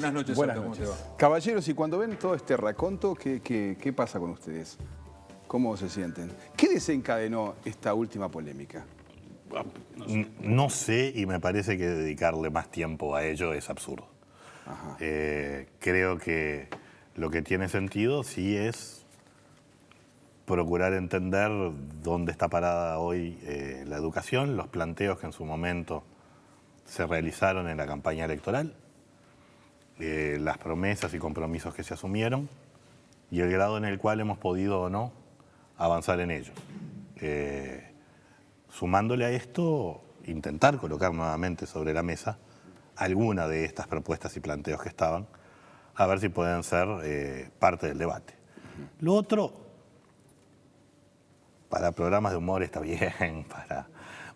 Buenas noches, Buenas Sergio, ¿cómo noches. te va? Caballeros, y cuando ven todo este raconto, ¿qué pasa con ustedes? ¿Cómo se sienten? ¿Qué desencadenó esta última polémica? No sé, y me parece que dedicarle más tiempo a ello es absurdo. Ajá. Creo que lo que tiene sentido sí es procurar entender dónde está parada hoy la educación, los planteos que en su momento se realizaron en la campaña electoral, las promesas y compromisos que se asumieron y el grado en el cual hemos podido o no avanzar en ellos. Sumándole a esto, intentar colocar nuevamente sobre la mesa alguna de estas propuestas y planteos que estaban, a ver si pueden ser parte del debate. Lo otro, para programas de humor está bien,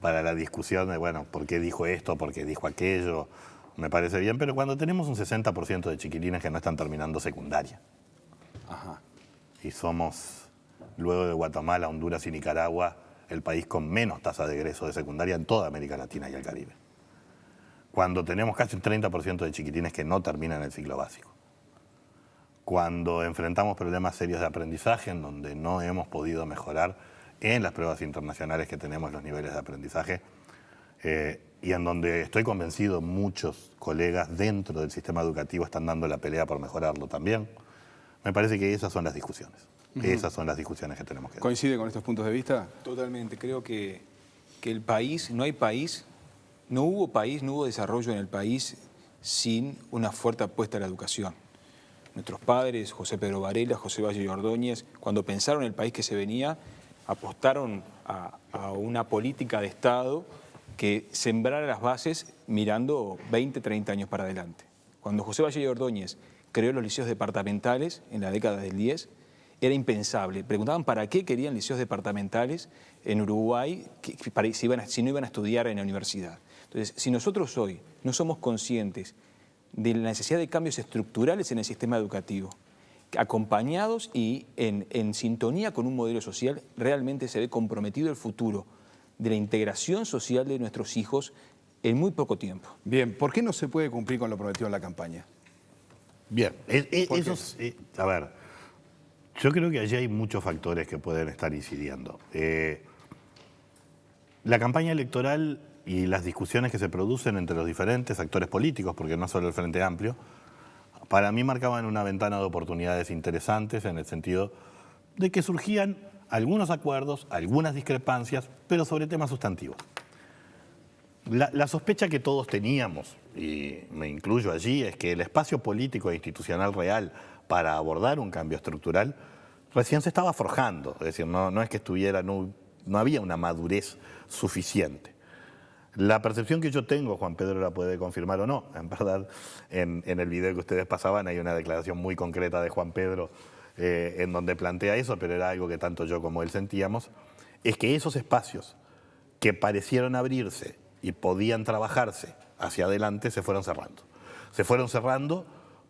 para la discusión de, bueno, ¿por qué dijo esto, por qué dijo aquello? Me parece bien, pero cuando tenemos un 60% de chiquilines que no están terminando secundaria, Ajá. y somos, luego de Guatemala, Honduras y Nicaragua, el país con menos tasa de egreso de secundaria en toda América Latina y el Caribe. Cuando tenemos casi un 30% de chiquitines que no terminan el ciclo básico. Cuando enfrentamos problemas serios de aprendizaje en donde no hemos podido mejorar en las pruebas internacionales que tenemos los niveles de aprendizaje y en donde estoy convencido muchos colegas dentro del sistema educativo están dando la pelea por mejorarlo también. Me parece que esas son las discusiones. Esas son las discusiones que tenemos que dar. ¿Coincide con estos puntos de vista? Totalmente, creo que el país, no hubo desarrollo en el país sin una fuerte apuesta a la educación. Nuestros padres, José Pedro Varela, José Valle y Ordóñez, cuando pensaron en el país que se venía, apostaron a una política de Estado que sembrara las bases mirando 20, 30 años para adelante. Cuando José Valle y Ordóñez creó los liceos departamentales en la década del 10, era impensable. Preguntaban para qué querían liceos departamentales en Uruguay si no iban a estudiar en la universidad. Entonces, si nosotros hoy no somos conscientes de la necesidad de cambios estructurales en el sistema educativo, acompañados y en sintonía con un modelo social, realmente se ve comprometido el futuro de la integración social de nuestros hijos en muy poco tiempo. Bien, ¿por qué no se puede cumplir con lo prometido en la campaña? Bien, ¿Por eso qué? a ver, yo creo que allí hay muchos factores que pueden estar incidiendo. La campaña electoral y las discusiones que se producen entre los diferentes actores políticos, porque no solo el Frente Amplio, para mí marcaban una ventana de oportunidades interesantes en el sentido de que surgían algunos acuerdos, algunas discrepancias, pero sobre temas sustantivos. La sospecha que todos teníamos, y me incluyo allí, es que el espacio político e institucional real para abordar un cambio estructural recién se estaba forjando. Es decir, no es que no había una madurez suficiente. La percepción que yo tengo, Juan Pedro la puede confirmar o no, en verdad, en el video que ustedes pasaban hay una declaración muy concreta de Juan Pedro en donde plantea eso, pero era algo que tanto yo como él sentíamos, es que esos espacios que parecieron abrirse y podían trabajarse hacia adelante se fueron cerrando. Se fueron cerrando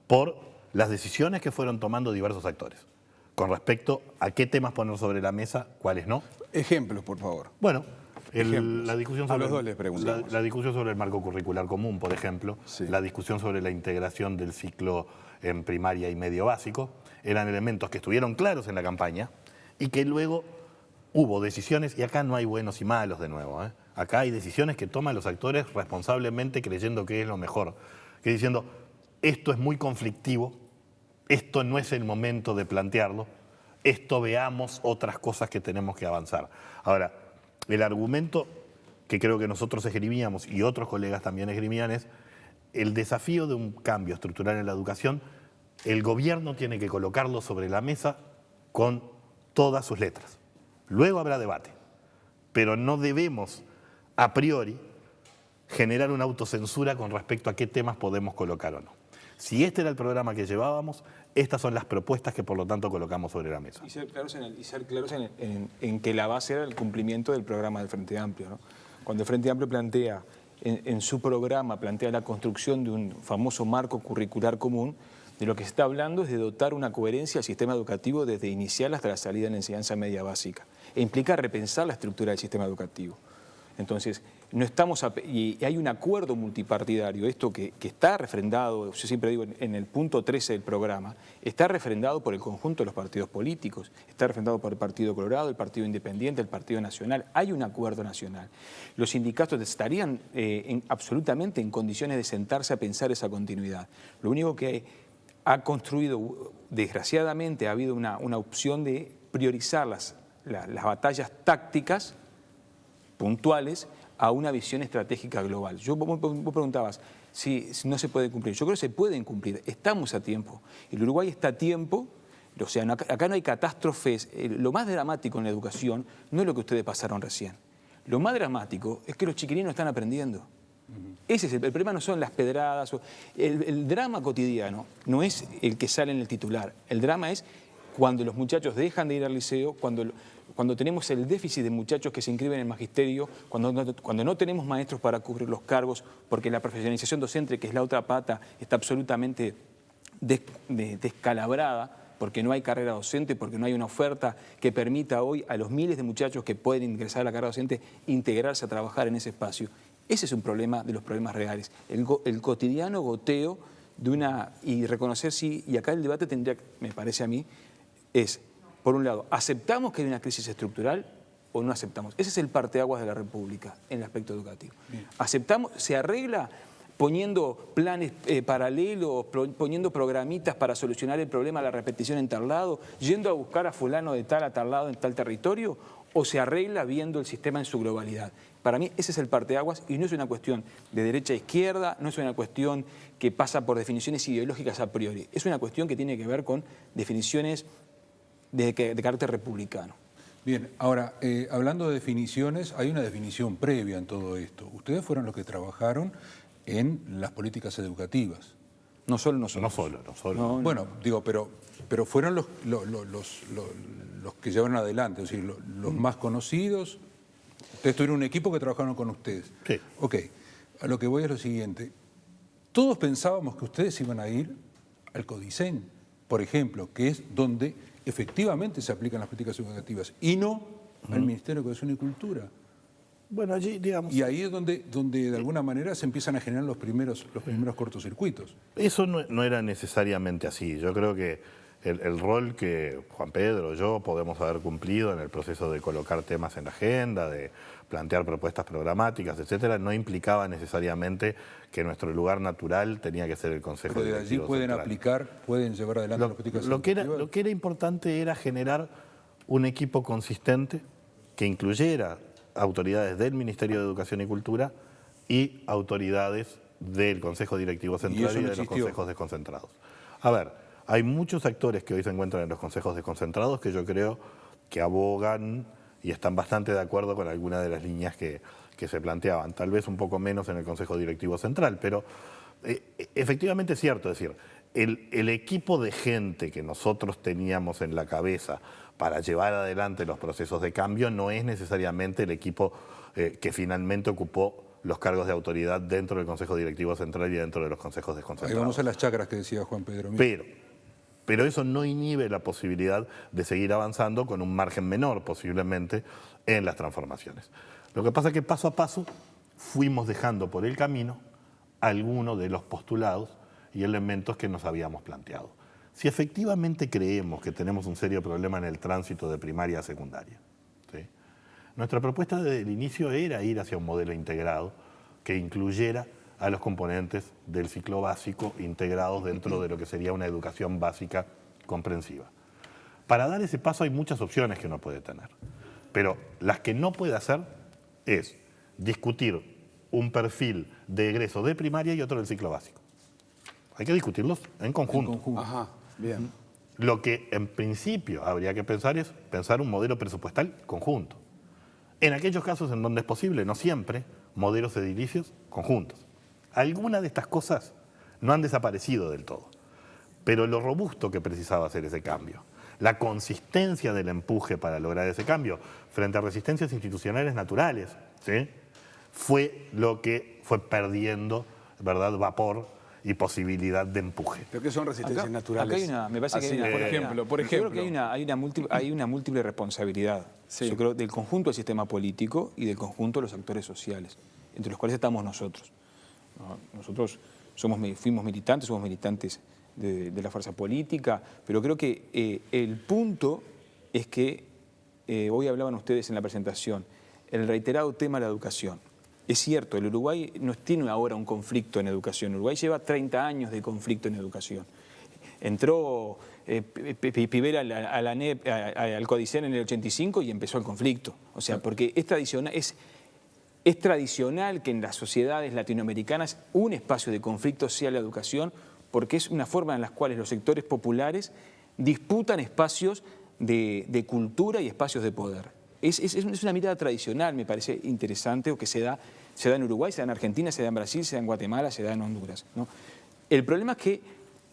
por las decisiones que fueron tomando diversos actores con respecto a qué temas poner sobre la mesa, cuáles no. Ejemplos, por favor. Bueno, Ejemplos. la discusión A sobre los dos les preguntamos. la discusión sobre el marco curricular común, por ejemplo, Sí. la discusión sobre la integración del ciclo en primaria y medio básico, eran elementos que estuvieron claros en la campaña y que luego hubo decisiones, y acá no hay buenos y malos de nuevo, acá hay decisiones que toman los actores responsablemente creyendo que es lo mejor, que diciendo, esto es muy conflictivo, esto no es el momento de plantearlo, esto veamos otras cosas que tenemos que avanzar. Ahora, el argumento que creo que nosotros esgrimíamos y otros colegas también esgrimían es el desafío de un cambio estructural en la educación, el gobierno tiene que colocarlo sobre la mesa con todas sus letras. Luego habrá debate, pero no debemos a priori generar una autocensura con respecto a qué temas podemos colocar o no. Si este era el programa que llevábamos, estas son las propuestas que por lo tanto colocamos sobre la mesa. Y ser claros en que la base era el cumplimiento del programa del Frente Amplio, ¿no? Cuando el Frente Amplio plantea, en su programa, plantea la construcción de un famoso marco curricular común, de lo que se está hablando es de dotar una coherencia al sistema educativo desde inicial hasta la salida en la enseñanza media básica. E implica repensar la estructura del sistema educativo. Entonces, no estamos y hay un acuerdo multipartidario, esto que está refrendado, yo siempre digo en el punto 13 del programa, está refrendado por el conjunto de los partidos políticos, está refrendado por el Partido Colorado, el Partido Independiente, el Partido Nacional, hay un acuerdo nacional. Los sindicatos estarían absolutamente en condiciones de sentarse a pensar esa continuidad. Lo único que ha construido, desgraciadamente, ha habido una opción de priorizar las batallas tácticas puntuales a una visión estratégica global. Vos preguntabas si no se puede cumplir. Yo creo que se pueden cumplir, estamos a tiempo. El Uruguay está a tiempo, o sea, acá no hay catástrofes. Lo más dramático en la educación no es lo que ustedes pasaron recién. Lo más dramático es que los chiquilinos están aprendiendo. Ese es el problema, no son las pedradas. El drama cotidiano no es el que sale en el titular. El drama es cuando los muchachos dejan de ir al liceo, cuando tenemos el déficit de muchachos que se inscriben en el magisterio, cuando no tenemos maestros para cubrir los cargos, porque la profesionalización docente, que es la otra pata, está absolutamente descalabrada, porque no hay carrera docente, porque no hay una oferta que permita hoy a los miles de muchachos que pueden ingresar a la carrera docente integrarse a trabajar en ese espacio. Ese es un problema de los problemas reales, el cotidiano goteo y reconocer y acá el debate tendría, me parece a mí, es, por un lado, ¿aceptamos que hay una crisis estructural o no aceptamos? Ese es el parteaguas de la República en el aspecto educativo. Bien. ¿Aceptamos? ¿Se arregla poniendo planes paralelos, poniendo programitas para solucionar el problema de la repetición en tal lado, yendo a buscar a fulano de tal a tal lado en tal territorio? ¿O se arregla viendo el sistema en su globalidad? Para mí ese es el parteaguas y no es una cuestión de derecha a izquierda, no es una cuestión que pasa por definiciones ideológicas a priori. Es una cuestión que tiene que ver con definiciones de carácter republicano. Bien, ahora, hablando de definiciones, hay una definición previa en todo esto. Ustedes fueron los que trabajaron en las políticas educativas. No solo nosotros. No solo. Bueno, digo, pero fueron los que llevaron adelante, es decir, los más conocidos. Ustedes tuvieron un equipo que trabajaron con ustedes. Sí. Ok, a lo que voy es lo siguiente. Todos pensábamos que ustedes iban a ir al Codicen, por ejemplo, que es donde efectivamente se aplican las políticas educativas, y no al Ministerio de Educación y Cultura. Bueno, allí, digamos... Y ahí es donde de alguna manera se empiezan a generar los primeros cortocircuitos. Eso no era necesariamente así. Yo creo que el rol que Juan Pedro, yo podemos haber cumplido en el proceso de colocar temas en la agenda, de plantear propuestas programáticas, etcétera, no implicaba necesariamente que nuestro lugar natural tenía que ser el Consejo Directivo Pero de allí pueden Central. aplicar, pueden llevar adelante las políticas educativas. Lo que era importante era generar un equipo consistente que incluyera autoridades del Ministerio de Educación y Cultura y autoridades del Consejo Directivo Central y de los consejos desconcentrados. A ver, hay muchos actores que hoy se encuentran en los consejos desconcentrados que yo creo que abogan y están bastante de acuerdo con algunas de las líneas que se planteaban. Tal vez un poco menos en el Consejo Directivo Central, pero efectivamente es cierto. Es decir, el equipo de gente que nosotros teníamos en la cabeza para llevar adelante los procesos de cambio no es necesariamente el equipo que finalmente ocupó los cargos de autoridad dentro del Consejo Directivo Central y dentro de los consejos desconcentrados. Ahí vamos a las chacras que decía Juan Pedro. Pero eso no inhibe la posibilidad de seguir avanzando con un margen menor, posiblemente, en las transformaciones. Lo que pasa es que paso a paso fuimos dejando por el camino algunos de los postulados y elementos que nos habíamos planteado. Si efectivamente creemos que tenemos un serio problema en el tránsito de primaria a secundaria, ¿sí? Nuestra propuesta desde el inicio era ir hacia un modelo integrado que incluyera a los componentes del ciclo básico integrados dentro de lo que sería una educación básica comprensiva. Para dar ese paso hay muchas opciones que uno puede tener, pero las que no puede hacer es discutir un perfil de egreso de primaria y otro del ciclo básico. Hay que discutirlos en conjunto. Ajá, bien. Lo que en principio habría que pensar es pensar un modelo presupuestal conjunto. En aquellos casos en donde es posible, no siempre, modelos edilicios conjuntos. Algunas de estas cosas no han desaparecido del todo, pero lo robusto que precisaba hacer ese cambio, la consistencia del empuje para lograr ese cambio frente a resistencias institucionales naturales, ¿sí?, fue lo que fue perdiendo, ¿verdad?, vapor y posibilidad de empuje. ¿Pero qué son resistencias naturales? Acá hay una, me parece que hay una, por ejemplo. Yo creo que hay una múltiple responsabilidad. Sí. Yo creo del conjunto del sistema político y del conjunto de los actores sociales. entre los cuales estamos nosotros, ¿no? Nosotros somos militantes de la fuerza política, pero creo que el punto es que, hoy hablaban ustedes en la presentación, el reiterado tema de la educación. Es cierto, el Uruguay no tiene ahora un conflicto en educación. Uruguay lleva 30 años de conflicto en educación. Entró Pibera a la ANEP, al Codicen en el 85 y empezó el conflicto. O sea, porque es tradicional que en las sociedades latinoamericanas un espacio de conflicto sea la educación, porque es una forma en la cual los sectores populares disputan espacios de cultura y espacios de poder. Es una mirada tradicional, me parece interesante, o que se da en Uruguay, se da en Argentina, se da en Brasil, se da en Guatemala, se da en Honduras, ¿no? El problema es que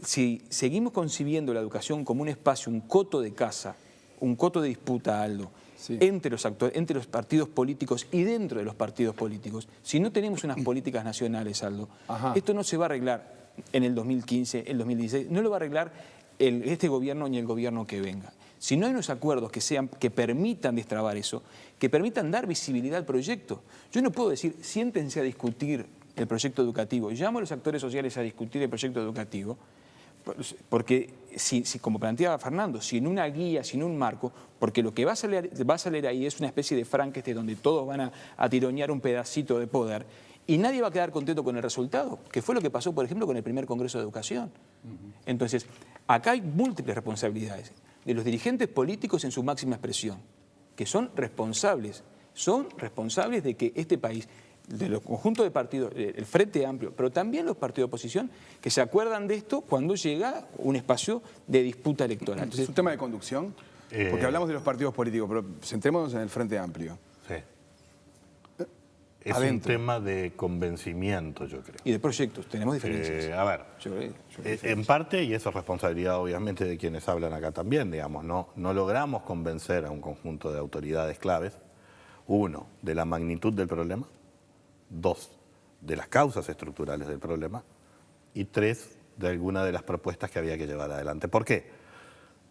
si seguimos concibiendo la educación como un espacio, un coto de casa, un coto de disputa, Aldo, sí, entre los partidos políticos y dentro de los partidos políticos, si no tenemos unas políticas nacionales, Aldo, esto no se va a arreglar en el 2015, el 2016, no lo va a arreglar este gobierno ni el gobierno que venga. Si no hay unos acuerdos que permitan destrabar eso, que permitan dar visibilidad al proyecto. Yo no puedo decir, siéntense a discutir el proyecto educativo, llamo a los actores sociales a discutir el proyecto educativo, porque, como planteaba Fernando, sin una guía, sin un marco, porque lo que va a salir ahí es una especie de Frankenstein donde todos van a tironear un pedacito de poder y nadie va a quedar contento con el resultado, que fue lo que pasó, por ejemplo, con el primer Congreso de Educación. Entonces, acá hay múltiples responsabilidades de los dirigentes políticos en su máxima expresión, que son responsables de que este país, de los conjuntos de partidos, el Frente Amplio, pero también los partidos de oposición, que se acuerdan de esto cuando llega un espacio de disputa electoral. Entonces, ¿es un tema de conducción? Porque hablamos de los partidos políticos, pero centrémonos en el Frente Amplio. Sí. Es un tema de convencimiento, yo creo. Y de proyectos, tenemos diferencias. A ver, en parte, y eso es responsabilidad obviamente de quienes hablan acá también, digamos, no logramos convencer a un conjunto de autoridades claves, uno, de la magnitud del problema, dos, de las causas estructurales del problema, y tres, de alguna de las propuestas que había que llevar adelante. ¿Por qué?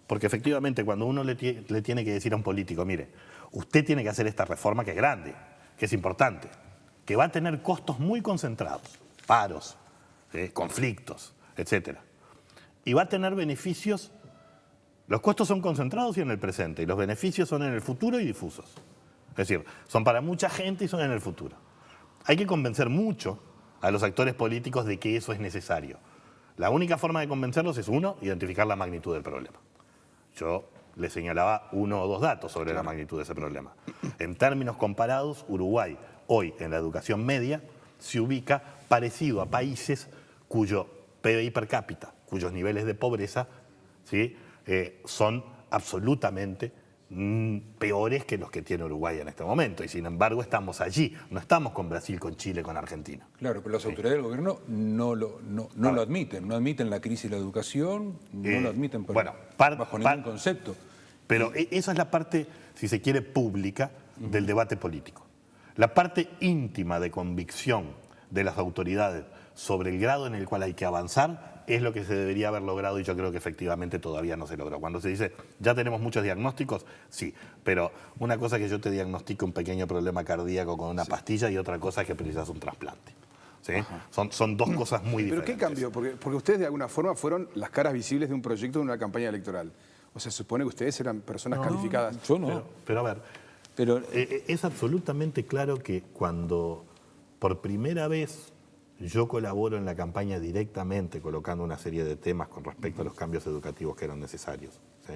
Porque efectivamente cuando uno le tiene que decir a un político, mire, usted tiene que hacer esta reforma que es grande, que es importante, que va a tener costos muy concentrados, paros, conflictos, etc. Y va a tener beneficios, los costos son concentrados y en el presente, y los beneficios son en el futuro y difusos. Es decir, son para mucha gente y son en el futuro. Hay que convencer mucho a los actores políticos de que eso es necesario. La única forma de convencerlos es, uno, identificar la magnitud del problema. Yo le señalaba uno o dos datos sobre la magnitud de ese problema. En términos comparados, Uruguay, hoy en la educación media, se ubica parecido a países cuyo PBI per cápita, cuyos niveles de pobreza, ¿sí?, son absolutamente peores que los que tiene Uruguay en este momento. Y sin embargo estamos allí, no estamos con Brasil, con Chile, con Argentina. Claro, pero las autoridades del gobierno no lo admiten. No admiten la crisis de la educación, no lo admiten bajo ningún concepto. Pero esa es la parte, si se quiere, pública del debate político. La parte íntima de convicción de las autoridades sobre el grado en el cual hay que avanzar es lo que se debería haber logrado y yo creo que efectivamente todavía no se logró. Cuando se dice, ya tenemos muchos diagnósticos, sí, pero una cosa es que yo te diagnostique un pequeño problema cardíaco con una pastilla y otra cosa es que precisas un trasplante. ¿Sí? Son dos cosas muy diferentes. ¿Pero qué cambió? Porque ustedes de alguna forma fueron las caras visibles de un proyecto de una campaña electoral. O sea, se supone que ustedes eran personas calificadas. Yo no. Pero a ver, es absolutamente claro que cuando por primera vez yo colaboro en la campaña directamente colocando una serie de temas con respecto a los cambios educativos que eran necesarios, ¿sí?,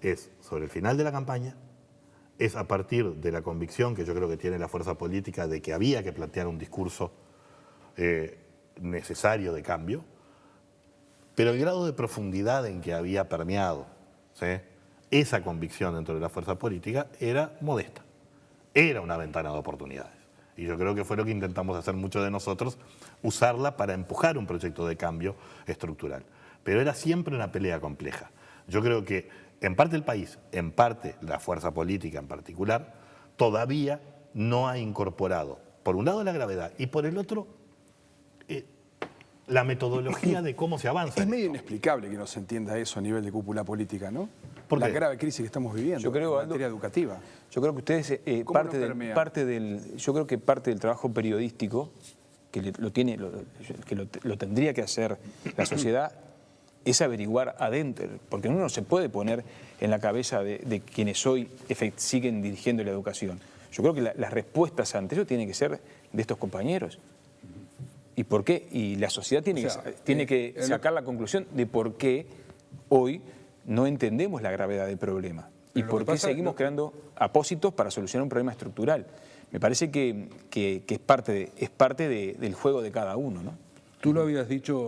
es sobre el final de la campaña, es a partir de la convicción que yo creo que tiene la fuerza política de que había que plantear un discurso necesario de cambio, pero el grado de profundidad en que había permeado, ¿sí?, esa convicción dentro de la fuerza política era modesta, era una ventana de oportunidades. Y yo creo que fue lo que intentamos hacer muchos de nosotros, usarla para empujar un proyecto de cambio estructural. Pero era siempre una pelea compleja. Yo creo que en parte el país, en parte la fuerza política en particular, todavía no ha incorporado, por un lado la gravedad y por el otro la metodología de cómo se avanza. Es medio inexplicable que no se entienda eso a nivel de cúpula política, ¿no? ¿Por la qué? grave crisis que estamos viviendo Yo creo, en Aldo, materia educativa. Yo creo que ustedes, ¿Cómo lo permea? yo creo que parte del trabajo periodístico, que lo tendría que hacer la sociedad, es averiguar adentro, porque uno no se puede poner en la cabeza de quienes hoy siguen dirigiendo la educación. Yo creo que las respuestas ante eso tienen que ser de estos compañeros. ¿Y por qué? Y la sociedad tiene que sacar la conclusión de por qué hoy no entendemos la gravedad del problema y por qué seguimos creando apósitos para solucionar un problema estructural. Me parece que es parte del juego de cada uno, ¿no? Tú lo habías dicho